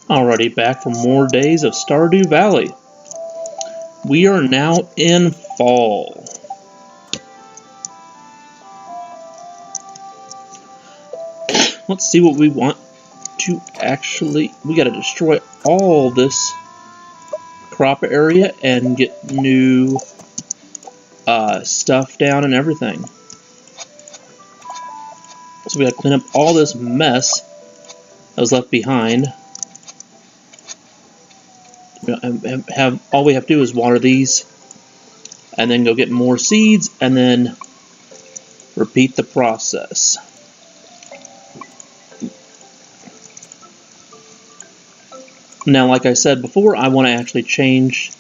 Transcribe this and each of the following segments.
Alrighty, back for more days of Stardew Valley. We are now in fall. Let's see what we want to actually... We gotta destroy all this crop area and get new stuff down and everything. So we gotta clean up all this mess that was left behind. All we have to do is water these and then go get more seeds and then repeat the process. Now, like I said before, I want to actually change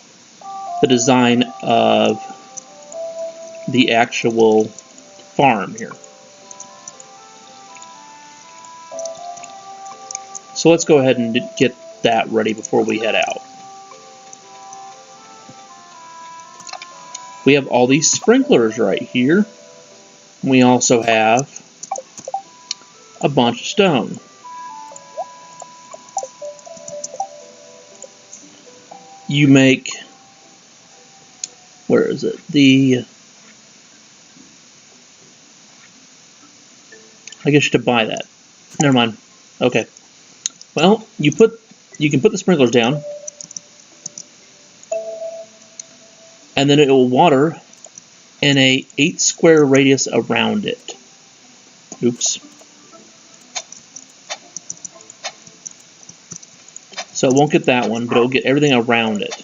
the design of the actual farm here. So let's go ahead and get that ready before we head out. We have all these sprinklers right here. We also have a bunch of stone. You make, where is it? I guess you should buy that. Never mind. Okay. Well, you can put the sprinklers down, and then it will water in a 8 square radius around it. Oops. So it won't get that one, but it will get everything around it.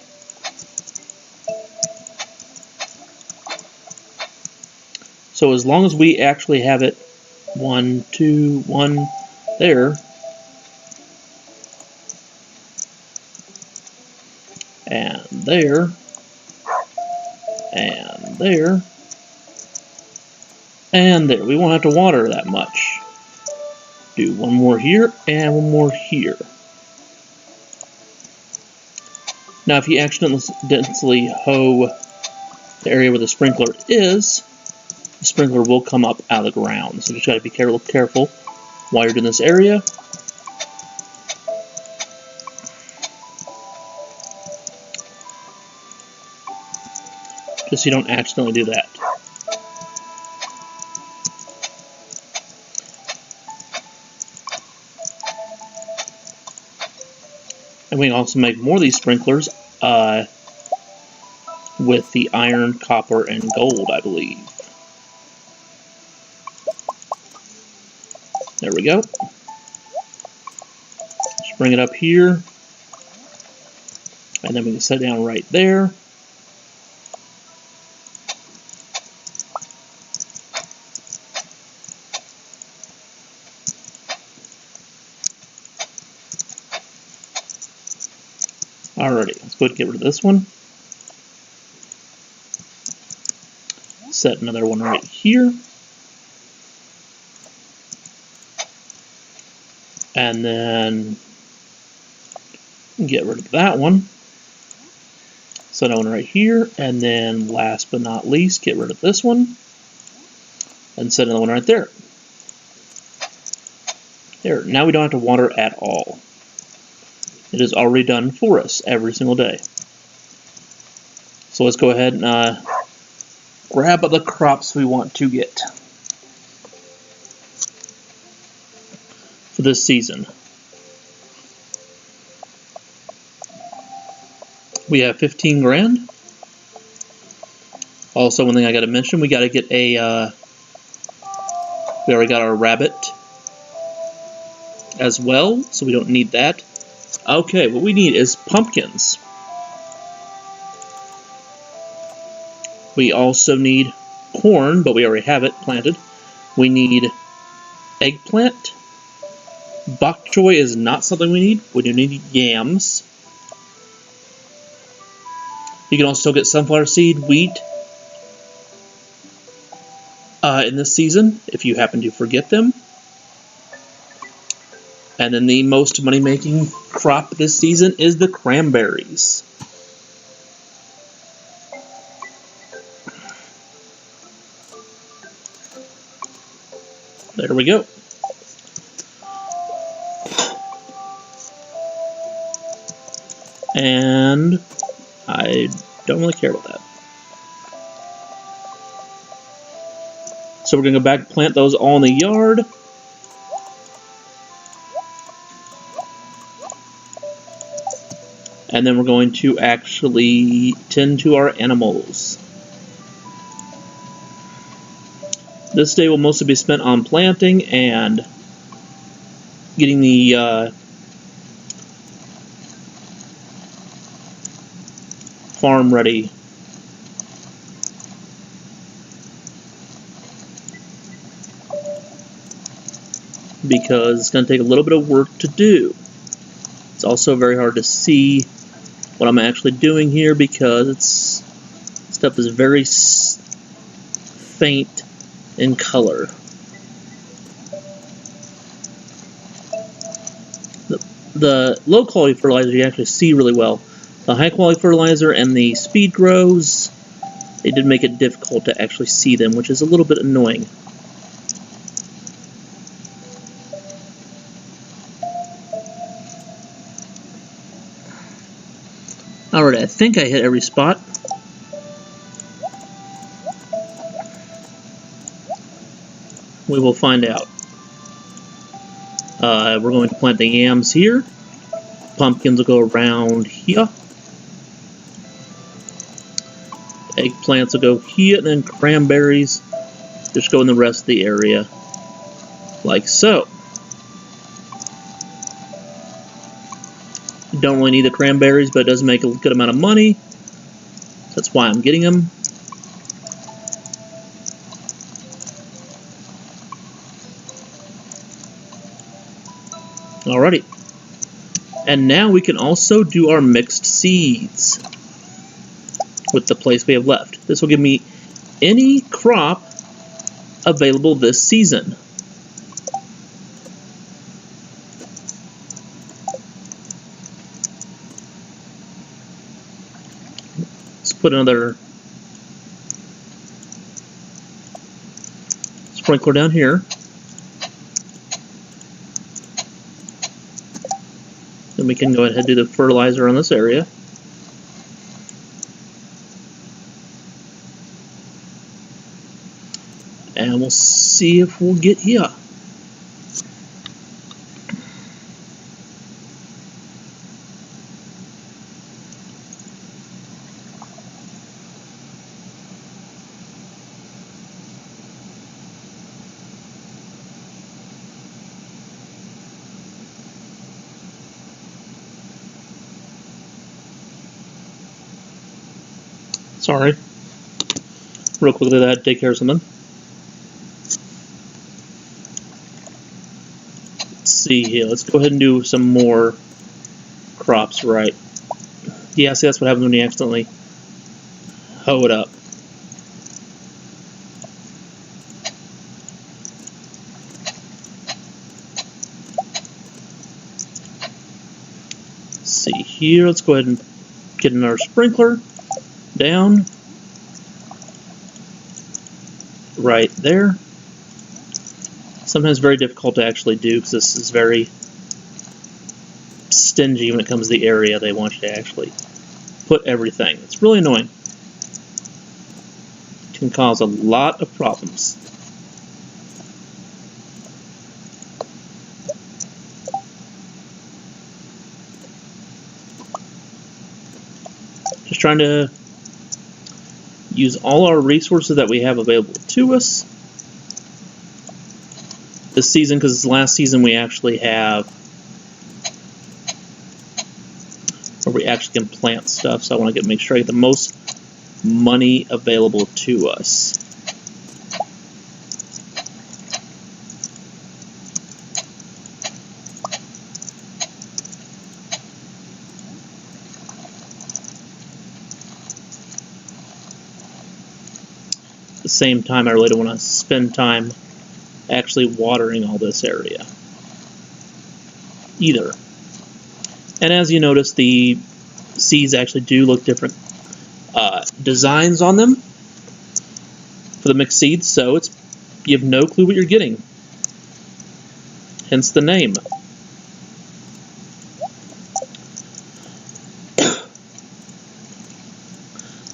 So as long as we actually have it 1, 2, 1 there, and there, and there, and there. We won't have to water that much. Do one more here and one more here. Now, if you accidentally hoe the area where the sprinkler is, the sprinkler will come up out of the ground. So you just got to be careful while you're doing this area. Just so you don't accidentally do that. And we can also make more of these sprinklers with the iron, copper, and gold, I believe. There we go. Just bring it up here. And then we can set it down right there. Alrighty, let's go ahead and get rid of this one. Set another one right here. And then get rid of that one. Set another one right here. And then last but not least, get rid of this one. And set another one right there. There, now we don't have to water at all. It is already done for us every single day. So let's go ahead and grab the crops we want to get for this season. We have 15 grand. Also, one thing I got to mention, we got to get a, we already got our rabbit as well, so we don't need that. Okay, what we need is pumpkins. We also need corn, but we already have it planted. We need eggplant. Bok choy is not something we need. We do need yams. You can also get sunflower seed, wheat in this season, if you happen to forget them. And then the most money-making crop this season is the cranberries. There we go. And I don't really care about that. So we're going to go back and plant those all in the yard. And then we're going to actually tend to our animals. This day will mostly be spent on planting and getting the farm ready. Because it's going to take a little bit of work to do. It's also very hard to see what I'm actually doing here because stuff is very faint in color. The low quality fertilizer you actually see really well. The high quality fertilizer and the speed grows, they did make it difficult to actually see them, which is a little bit annoying. Alright, I think I hit every spot. We will find out. We're going to plant the yams here. Pumpkins will go around here. Eggplants will go here, and then cranberries just go in the rest of the area. Like so. Don't really need the cranberries, but it does make a good amount of money. So that's why I'm getting them. Alrighty. And now we can also do our mixed seeds with the place we have left. This will give me any crop available this season. Let's put another sprinkler down here. Then we can go ahead and do the fertilizer on this area. And we'll see if we'll get here. Sorry. Real quickly, I had to take care of something. Let's see here. Let's go ahead and do some more crops, right? Yeah, see, that's what happens when you accidentally hoe it up. Let's see here. Let's go ahead and get in our sprinkler. Down, right there. Sometimes very difficult to actually do because this is very stingy when it comes to the area they want you to actually put everything. It's really annoying. It can cause a lot of problems. Just trying to use all our resources that we have available to us this season, because it's the last season we actually have where we actually can plant stuff, so I want to make sure I get the most money available to us. At the same time, I really don't want to spend time actually watering all this area either. And as you notice, the seeds actually do look different designs on them for the mixed seeds, so you have no clue what you're getting. Hence the name.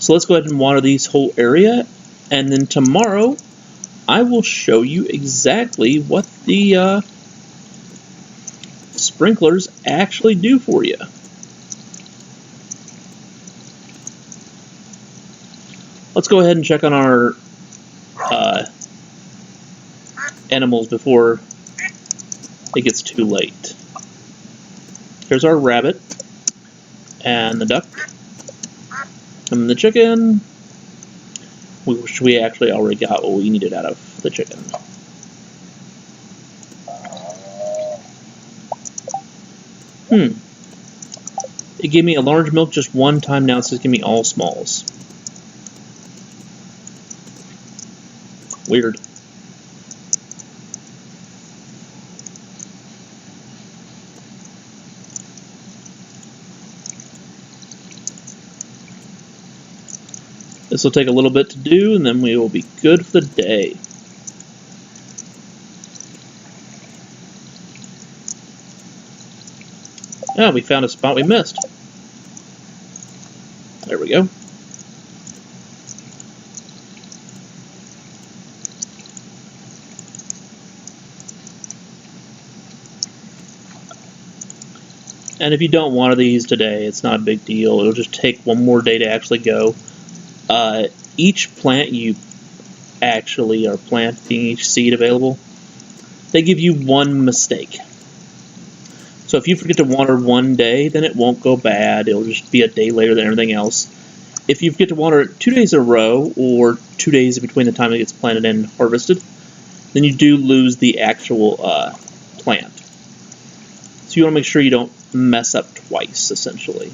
So let's go ahead and water these whole area, and then tomorrow I will show you exactly what the sprinklers actually do for you. Let's go ahead and check on our animals before it gets too late. Here's our rabbit, and the duck, and the chicken, which we actually already got what we needed out of the chicken. It gave me a large milk just one time, now it says give me all smalls. Weird. This will take a little bit to do, and then we will be good for the day. Ah, we found a spot we missed. There we go. And if you don't water these today, it's not a big deal. It'll just take one more day to actually go. Each plant you actually are planting, each seed available, they give you one mistake. So if you forget to water one day, then it won't go bad. It'll just be a day later than everything else. If you forget to water it 2 days in a row, or 2 days in between the time it gets planted and harvested, then you do lose the actual plant. So you want to make sure you don't mess up twice, essentially.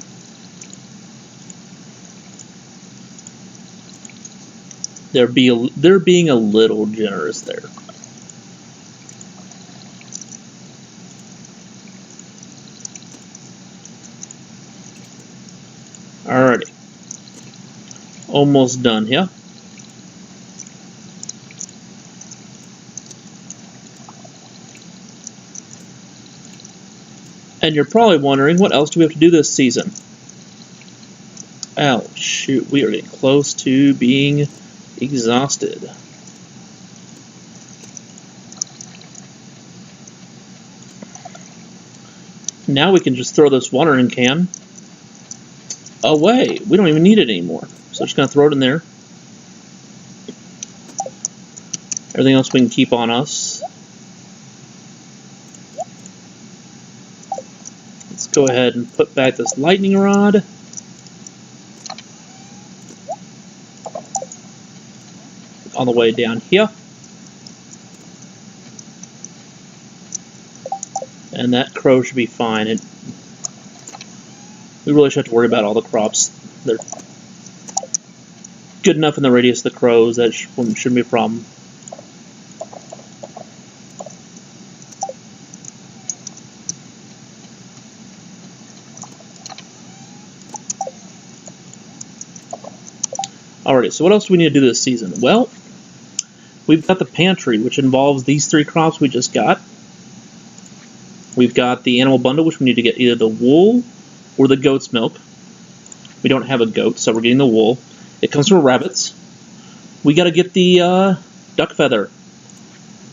They're being a little generous there. Alrighty. Almost done here. And you're probably wondering, what else do we have to do this season? Oh, shoot, we are getting close to being exhausted. Now we can just throw this watering can away. We don't even need it anymore. So just going to throw it in there. Everything else we can keep on us. Let's go ahead and put back this lightning rod. On the way down here. And that crow should be fine. We really should have to worry about all the crops. They're good enough in the radius of the crows that shouldn't be a problem. Alrighty, so what else do we need to do this season? Well, we've got the pantry, which involves these 3 crops we just got. We've got the animal bundle, which we need to get either the wool or the goat's milk. We don't have a goat, so we're getting the wool. It comes from rabbits. We got to get the duck feather.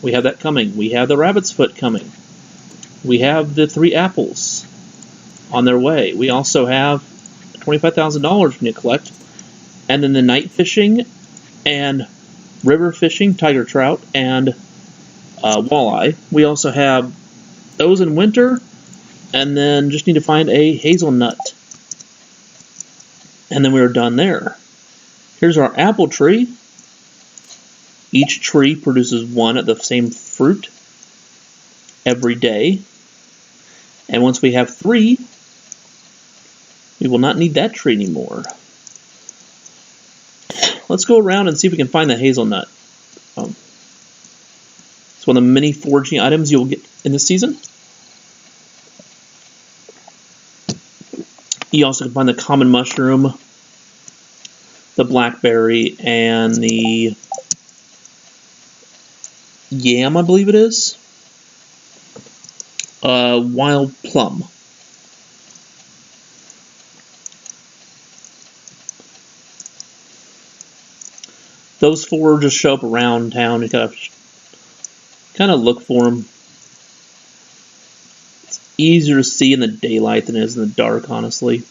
We have that coming. We have the rabbit's foot coming. We have the 3 apples on their way. We also have $25,000 we need to collect. And then the night fishing and river fishing, tiger trout, and walleye. We also have those in winter, and then just need to find a hazelnut. And then we are done there. Here's our apple tree. Each tree produces 1 of the same fruit every day. And once we have 3, we will not need that tree anymore. Let's go around and see if we can find the hazelnut. It's one of the many foraging items you will get in this season. You also can find the common mushroom, the blackberry, and the yam, I believe it is. Wild plum. Those four just show up around town. You gotta kind of look for them. It's easier to see in the daylight than it is in the dark, honestly.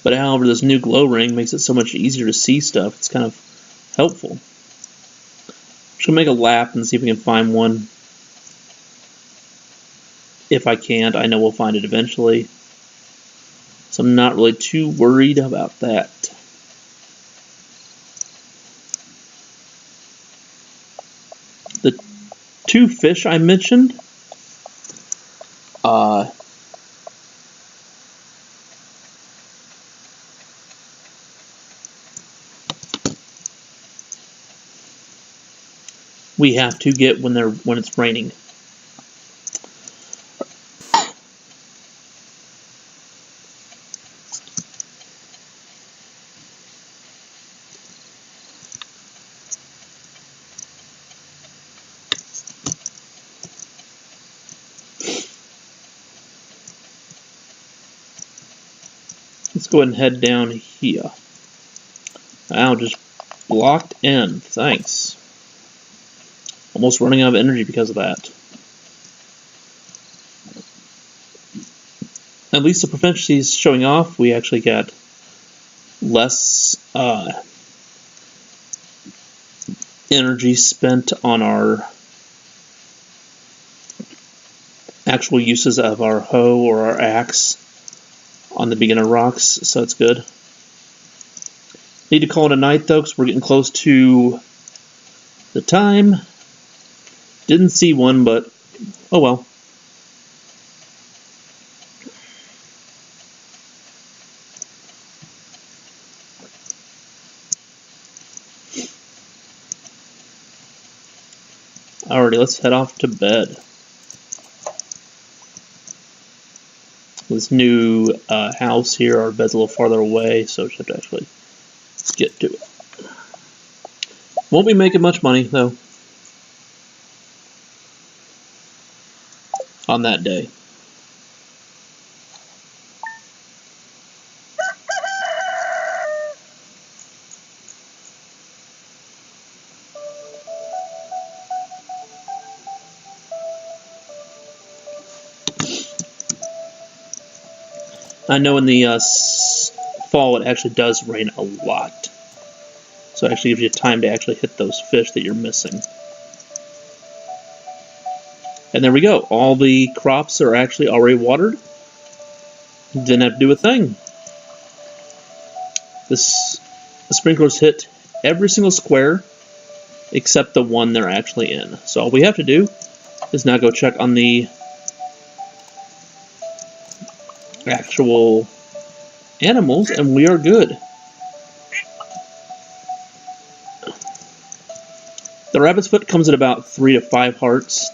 But however, this new glow ring makes it so much easier to see stuff. It's kind of helpful. I'm just gonna make a lap and see if we can find one. If I can't, I know we'll find it eventually. So I'm not really too worried about that. The two fish I mentioned, we have to get when it's raining. Let's go ahead and head down here. Ow, just blocked in. Thanks. Almost running out of energy because of that. At least the proficiency is showing off. We actually got less energy spent on our actual uses of our hoe or our axe on the beginner rocks, so it's good. Need to call it a night though, because we're getting close to the time. Didn't see one, but oh well. Alrighty, let's head off to bed. This new house here, our bed's a little farther away, so we should have to actually get to it. Won't be making much money, though, on that day. I know in the fall it actually does rain a lot. So it actually gives you time to actually hit those fish that you're missing. And there we go. All the crops are actually already watered. Didn't have to do a thing. The sprinklers hit every single square except the one they're actually in. So all we have to do is now go check on the actual animals, and we are good. The rabbit's foot comes at about 3 to 5 hearts,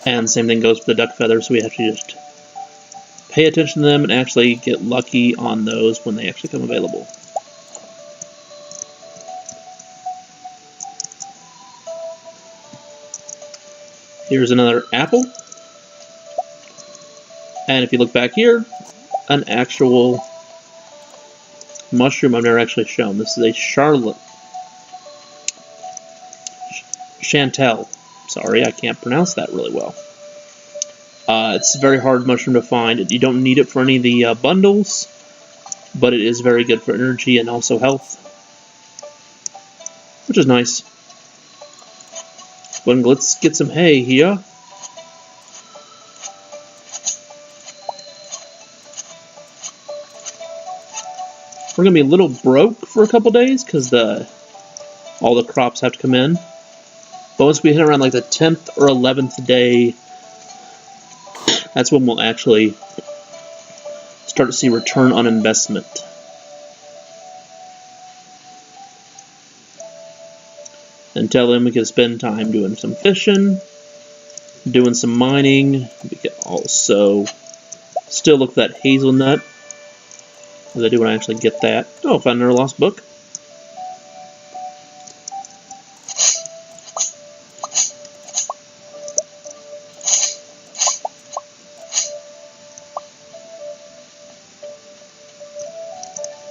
and same thing goes for the duck feathers, so we have to just pay attention to them and actually get lucky on those when they actually come available. Here's another apple. And if you look back here, an actual mushroom I've never actually shown. This is a Chantel. Sorry, I can't pronounce that really well. It's a very hard mushroom to find. You don't need it for any of the bundles, but it is very good for energy and also health, which is nice. But let's get some hay here. We're going to be a little broke for a couple days because all the crops have to come in. But once we hit around like the 10th or 11th day, that's when we'll actually start to see return on investment. Until then, we can spend time doing some fishing, doing some mining. We can also still look for that hazelnut. Because I do want to actually get that. Oh, found another lost book.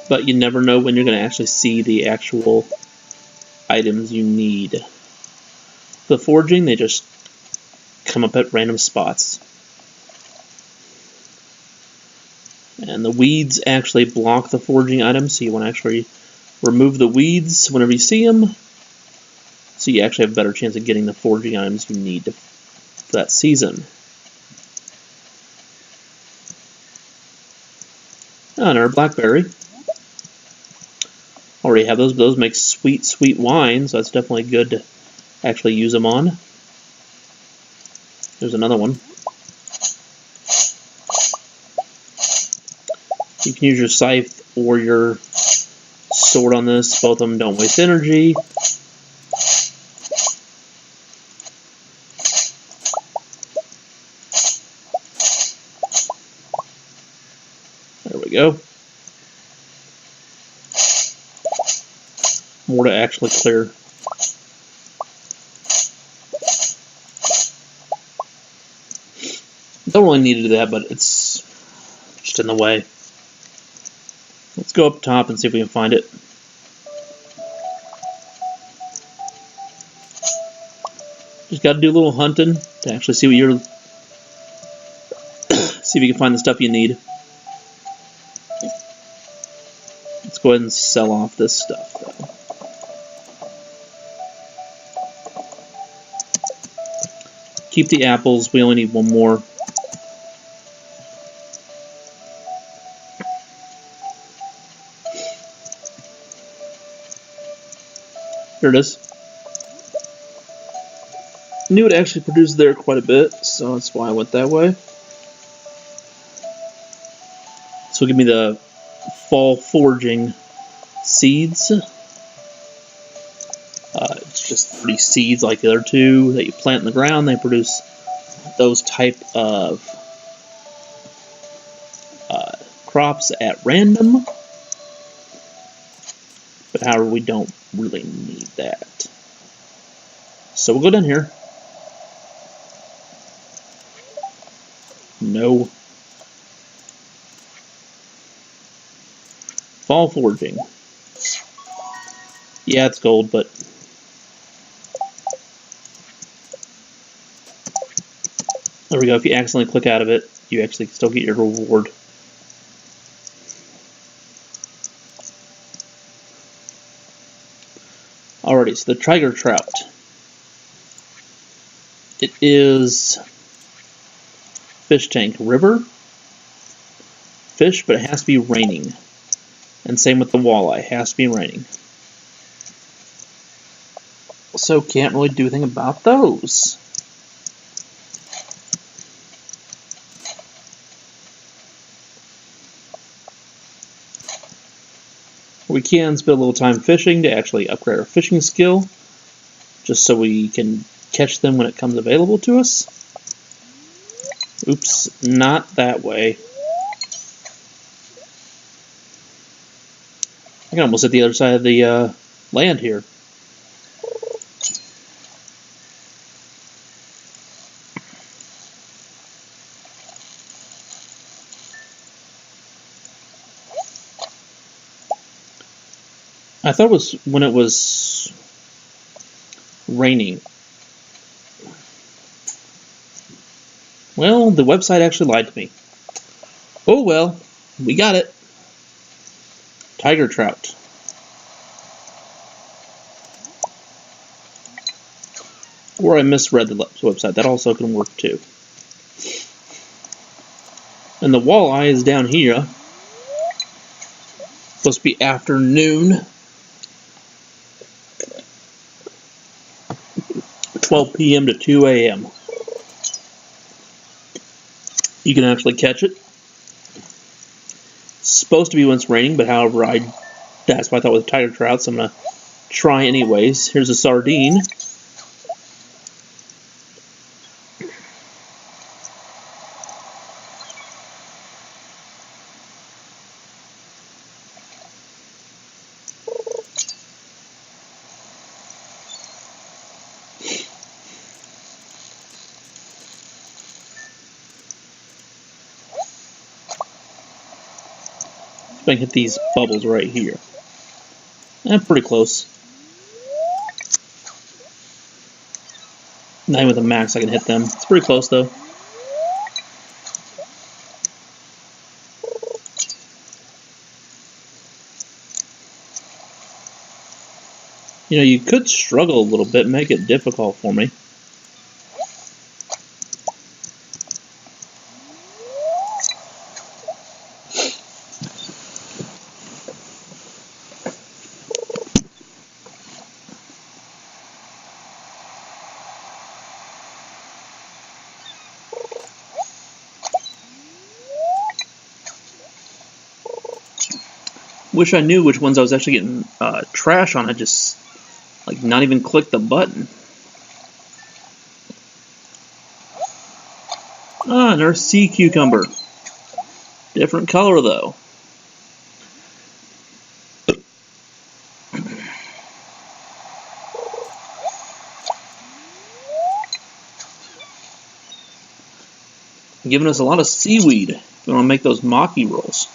but you never know when you're going to actually see the actual items you need. The foraging, they just come up at random spots. And the weeds actually block the foraging items, so you want to actually remove the weeds whenever you see them, so you actually have a better chance of getting the foraging items you need for that season. Oh, another blackberry. Already have those, but those make sweet, sweet wine, so that's definitely good to actually use them on. There's another one. You can use your scythe or your sword on this. Both of them don't waste energy. There we go. More to actually clear. Don't really need to do that, but it's just in the way. Let's go up top and see if we can find it. Just got to do a little hunting to actually see what you're. See if you can find the stuff you need. Let's go ahead and sell off this stuff, though. Keep the apples. We only need one more. Here it is. I knew it actually produced there quite a bit, so that's why I went that way. So give me the fall foraging seeds. It's just 30 seeds like the other two that you plant in the ground. They produce those type of crops at random. But however, we don't really need that. So we'll go down here. No. Fall foraging. Yeah, it's gold, but there we go. If you accidentally click out of it, you actually still get your reward. Alrighty, so the tiger trout. It is fish tank river fish, but it has to be raining. And same with the walleye, it has to be raining. So can't really do anything about those. We can spend a little time fishing to actually upgrade our fishing skill, just so we can catch them when it comes available to us. Oops, not that way. I can almost hit the other side of the land here. I thought it was when it was raining. Well, the website actually lied to me. Oh well, we got it. Tiger trout. Or I misread the website. That also can work too. And the walleye is down here. Supposed to be afternoon. 12 p.m. to 2 a.m. You can actually catch it. It's supposed to be when it's raining, but however, that's what I thought with tiger trout, so I'm going to try anyways. Here's a sardine. I can hit these bubbles right here. Pretty close. Not even with a max I can hit them. It's pretty close though. You know, you could struggle a little bit, make it difficult for me. Wish I knew which ones I was actually getting trash on. I just, like, not even click the button. Ah, another sea cucumber. Different color, though. Giving us a lot of seaweed if we want to make those maki rolls.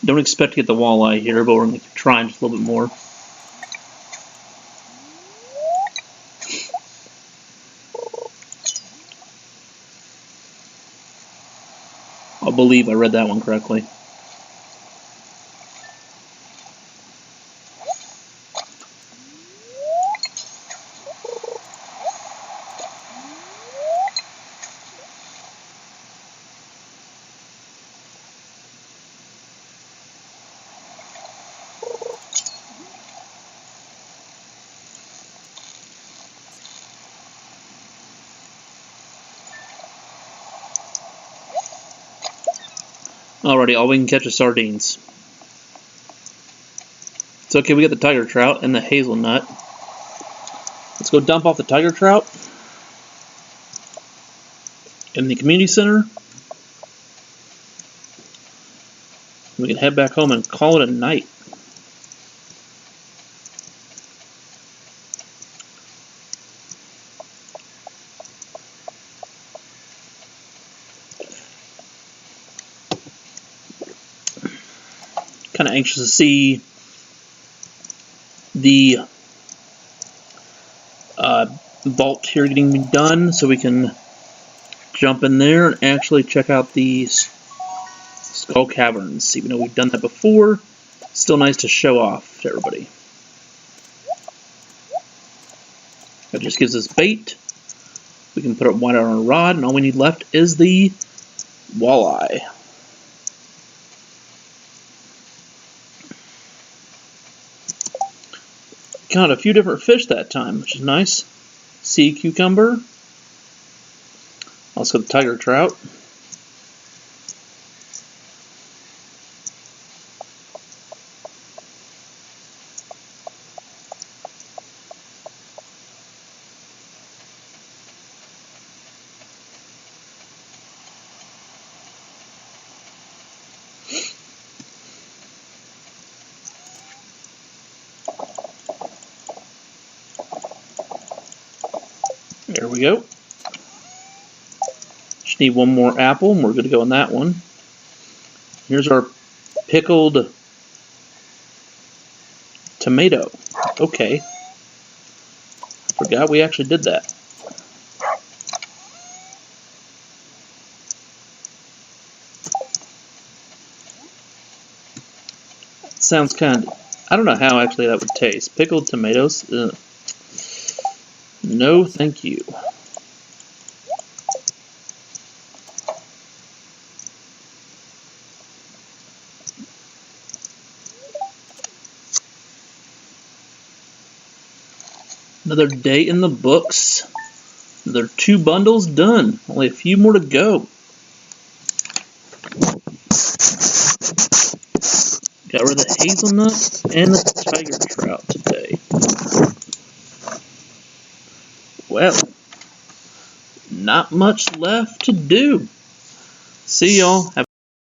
Don't expect to get the walleye here, but we're going to keep trying just a little bit more. I believe I read that one correctly. Alrighty, all we can catch is sardines. It's okay, we got the tiger trout and the hazelnut. Let's go dump off the tiger trout in the community center. We can head back home and call it a night. Kind of anxious to see the vault here getting done so we can jump in there and actually check out these skull caverns. Even though we've done that before, still nice to show off to everybody. That just gives us bait. We can put it wide on our rod, and all we need left is the walleye. Caught a few different fish that time, which is nice. Sea cucumber. Also the tiger trout. There we go. Just need one more apple and we're good to go on that one. Here's our pickled tomato. Okay. Forgot we actually did that. Sounds kind of... I don't know how actually that would taste. Pickled tomatoes? Ugh. No, thank you. Another day in the books. Another 2 bundles done. Only a few more to go. Got rid of the hazelnut and the tiger trout today. Well, not much left to do. See y'all.